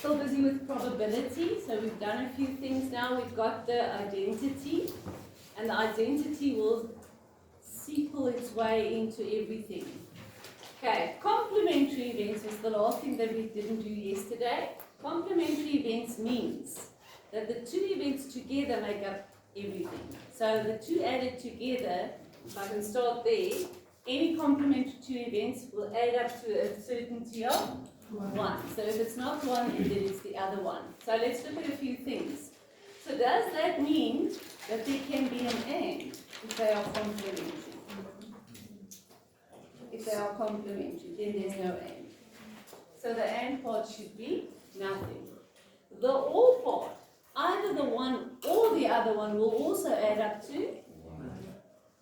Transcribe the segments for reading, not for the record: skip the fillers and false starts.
still busy with probability, so we've done a few things now. We've got the identity, and the identity will sequel its way into everything. Okay, complementary events was the last thing that we didn't do yesterday. Complementary events means that the two events together make up everything. So the two added together, if I can start there, any complementary two events will add up to a certainty of 1. So if it's not one, then it's the other one. So let's look at a few things. So does that mean that there can be an AND if they are complementary? If they are complementary, then there's no AND. So the AND part should be nothing. The OR part, either the one or the other one will also add up to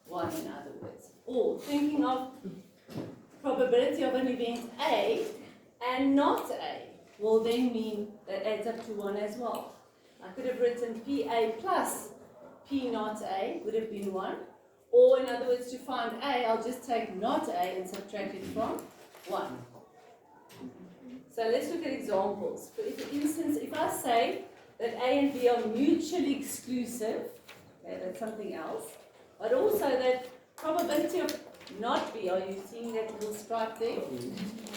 1 in other words. Or thinking of probability of an event A and not A will then mean that adds up to 1 as well. I could have written PA plus P not A would have been 1. Or in other words, to find A, I'll just take not A and subtract it from 1. So let's look at examples. For instance, if I say that A and B are mutually exclusive, okay, that's something else, but also that probability of not B, are you seeing that little stripe there?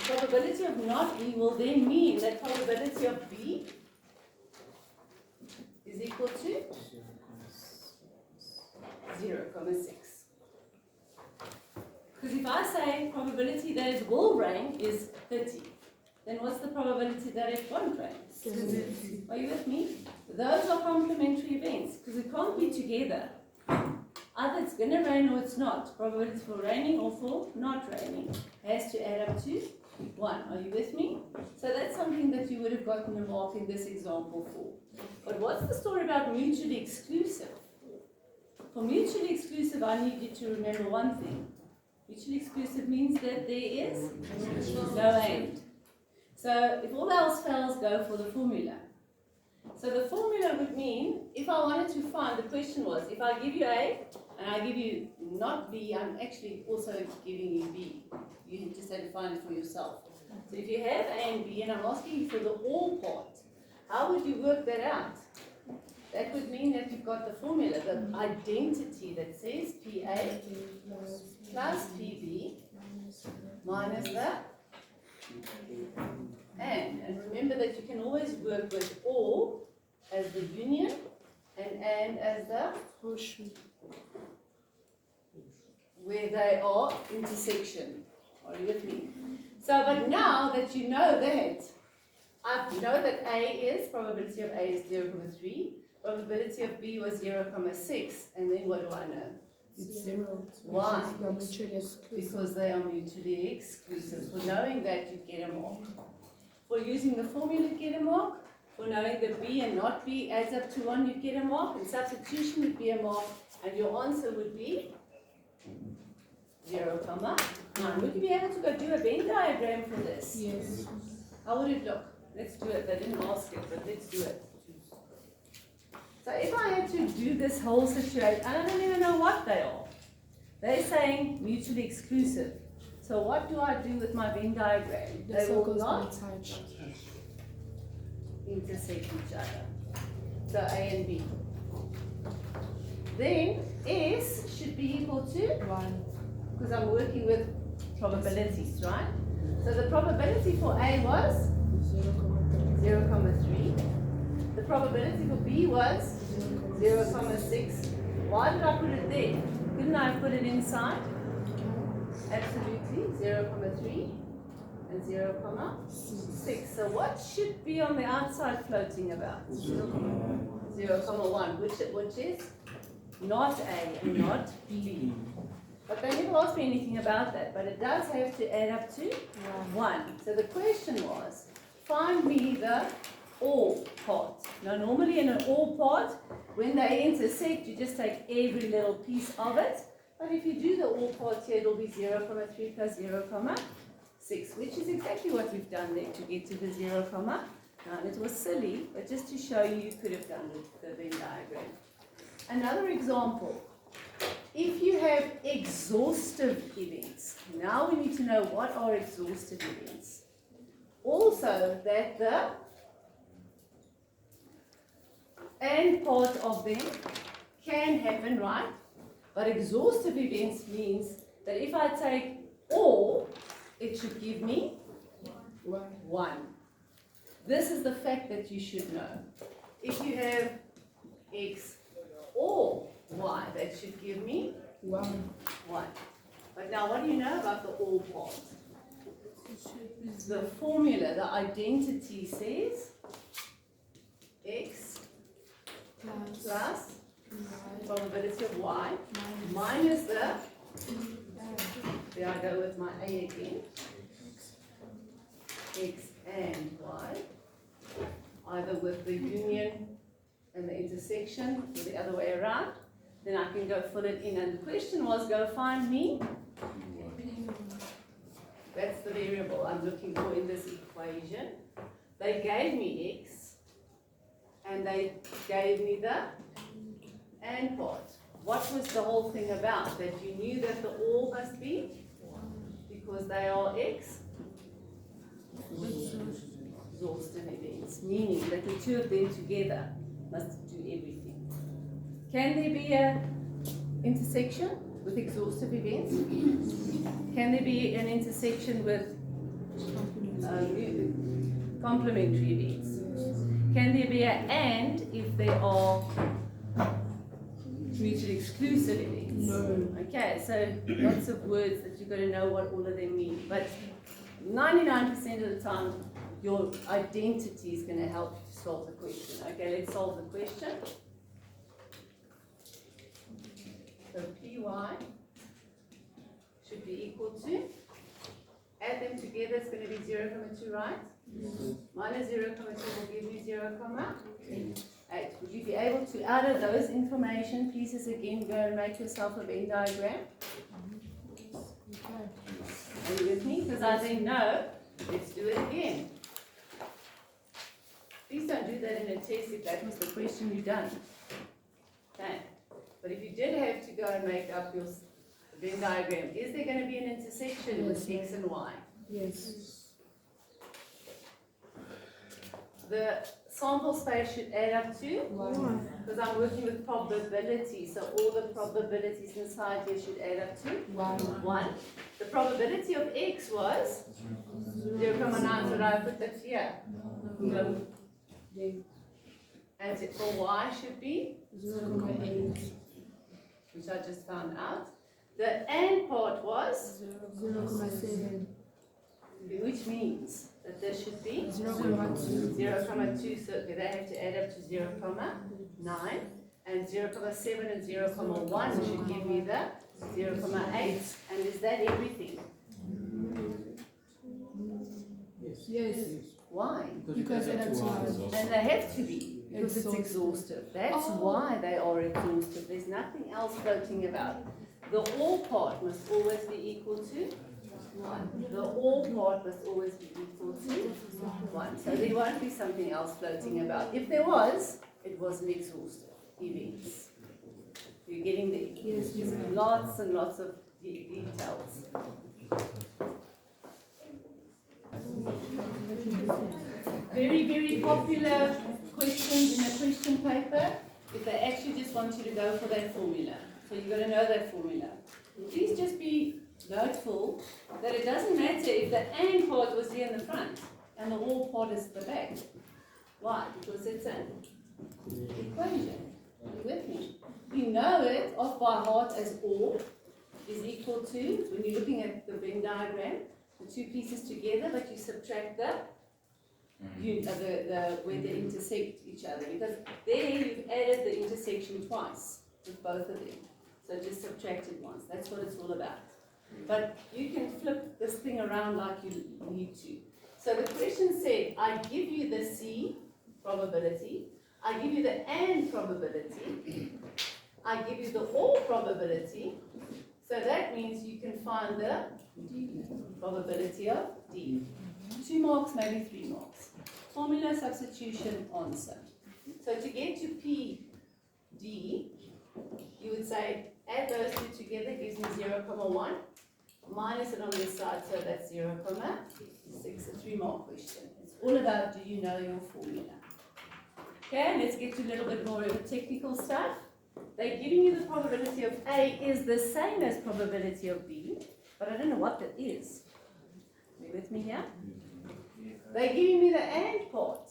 Probability of not B will then mean that probability of B is equal to 0.6. Because if I say probability that it will rain is 30, then what's the probability that it won't rain? 70. Are you with me? Those are complementary events because it can't be together. Either it's going to rain or it's not. Probability for raining or for not raining has to add up to 1. Are you with me? So that's something that you would have gotten a mark in this example for. But what's the story about mutually exclusive? For mutually exclusive, I need you to remember one thing. Mutually exclusive means that there is no AND. So if all else fails, go for the formula. So the formula would mean, if I wanted to find, the question was, if I give you A and I give you not B, I'm actually also giving you B. You just have to find it for yourself. So if you have A and B and I'm asking you for the OR part, how would you work that out? That would mean that you've got the formula, the identity that says PA plus PB minus the and remember that you can always work with OR as the union and as the where they are intersection. Are you with me? So, but now that you know that, I know that A is, probability of A is 0.3, probability of B was 0.6, and then what do I know? It's 0. Why? They're mutually exclusive. Because they are mutually exclusive. For knowing that, you get a mark. For using the formula, you get a mark. For knowing that B and not B adds up to 1, you get a mark. And substitution would be a mark. And your answer would be 0.9. Would you be able to go do a Venn diagram for this? Yes. How would it look? Let's do it. They didn't ask it, but let's do it. So if I had to do this whole situation, I don't even know what they are. They're saying mutually exclusive. So what do I do with my Venn diagram? The They will circles not don't touch. intersect each other. So A and B. Then S should be equal to 1. because I'm working with probabilities, right? So the probability for A was 0.3. 0.3. The probability for B was 0.6. Why did I put it there? Couldn't I have put it inside? Absolutely. 0.3 and 0.6. So what should be on the outside floating about? 0.1, which is not A and not B. But they never asked me anything about that. But it does have to add up to 1. So the question was, find me the OR part. Now normally in an OR part, when they intersect, you just take every little piece of it. But if you do the OR part here, it'll be 0.3 plus 0.6, which is exactly what we've done there to get to the 0, and it was silly, but just to show you, you could have done the Venn diagram. Another example. If you have exhaustive events, now we need to know what are exhaustive events. Also, that the and part of them can happen, right? But exhaustive events means that if I take all, it should give me 1. This is the fact that you should know. If you have x or y, that should give me 1. But now what do you know about the all part? The formula, the identity says x plus probability of y minus the, there I go with my a again, x and y, either with the union and the intersection or the other way around. Then I can go fill it in, and the question was go find me. That's the variable I'm looking for in this equation. They gave me x and they gave me the and part. What was the whole thing about? That you knew that the all must be because they are x exhaustive events, meaning that the two of them together must do everything. Can there be a intersection with exhaustive events? Can there be an intersection with complementary events? Can there be an and if they are mutually exclusive events? No. Okay, so lots of words that you've got to know what all of them mean. But 99% of the time, your identity is going to help you to solve the question. Okay, let's solve the question. So Py should be equal to, add them together, it's going to be 0,2, right? Minus 0,2 will give you 0,8. Would you be able to, out of those information pieces again, go and make yourself a Venn diagram? Are you with me? Because I think no, let's do it again. Please don't do that in a test if that was the question you've done. Okay. But if you did have to go and make up your Venn diagram, is there going to be an intersection with x and y? Yes. The sample space should add up to, because I'm working with probability, so all the probabilities inside here should add up to 1. The probability of x was 0,9, so I put that here. And for y should be 0,8. which I just found out. The and part was 0,7. which means that there should be 0,2. 0,2, so they have to add up to 0,9, and 0,7 and 0,1 should give me the 0,8, and is that everything? Yes. Why? Because that's why. And they have to be, because it's exhaustive. That's why they are exhaustive. There's nothing else floating about. The all part must always be equal to 1. The all part must always be equal to 1. So there won't be something else floating about. If there was, it wasn't exhaustive events. You're getting the Yes. lots and lots of details. Very, very popular questions in a question paper if they actually just want you to go for that formula. So you've got to know that formula. Please just be noteful that it doesn't matter if the and part was here in the front and the all part is at the back. Why? Because it's an equation. Are you with me? We know it off by heart as all is equal to, when you're looking at the Venn diagram, the two pieces together, but you subtract the where they intersect each other, because there you've added the intersection twice with both of them. So just subtract it once. That's what it's all about. But you can flip this thing around like you need to. So the question said, I give you the C probability, I give you the and probability, I give you the all probability. So that means you can find the probability of D. 2 marks, maybe 3 marks. Formula, substitution, answer. So to get to PD, you would say add those two together gives me 0,1. Minus it on this side, so that's 0,6. A 3 mark question. It's all about, do you know your formula? Okay, let's get to a little bit more of the technical stuff. They're giving you the probability of A is the same as probability of B, but I don't know what that is. Are you with me here? They're giving me the AND part,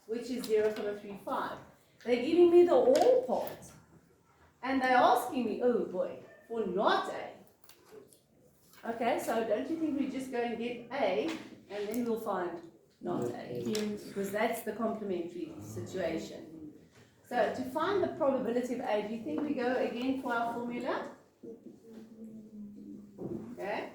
which is 0.35. They're giving me the OR part. And they're asking me, oh boy, for not A. Okay, so don't you think we just go and get A, and then we'll find not A? Yes. Because that's the complementary situation. So to find the probability of A, do you think we go again for our formula? Okay.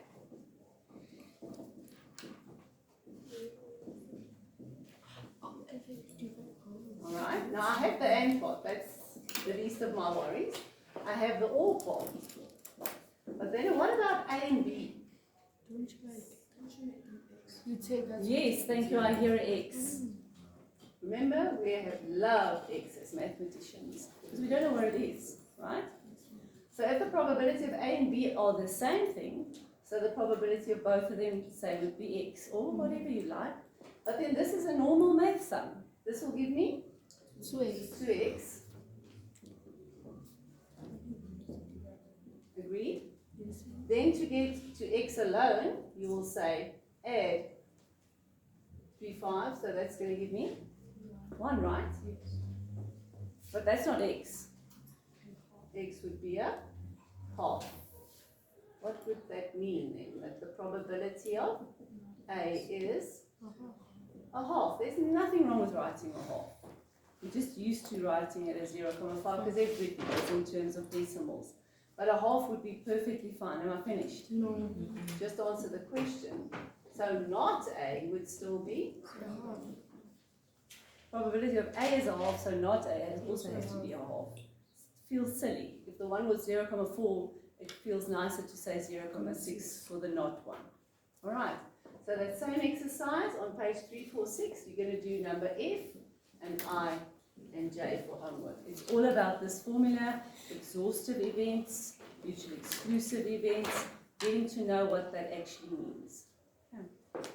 Alright, now I have the AND part, that's the least of my worries. I have the OR part. But then what about A and B? You take that. Yes, thank you, I hear X. Remember, we have loved X as mathematicians, because we don't know where it is, right? So if the probability of A and B are the same thing, so the probability of both of them, say, would be X, or whatever you like. But then this is a normal math sum. This will give me 2x. 2x. Agreed? Yes. Then to get to x alone, you will say add 3, 5, so that's going to give me 1, right? Yes. But that's not x. X would be a half. What would that mean then? That the probability of A is a half. There's nothing wrong with writing a half. We're just used to writing it as 0.5 because everything is in terms of decimals. But a half would be perfectly fine. Am I finished? No. Just answer the question. So not A would still be probability of A is a half, so not A also has to be a half. It feels silly. If the one was 0.4, it feels nicer to say 0.6 for the not one. Alright, so that same exercise on page 346, you're going to do number F and I and J for homework. It's all about this formula, exhaustive events, mutually exclusive events, getting to know what that actually means. Okay.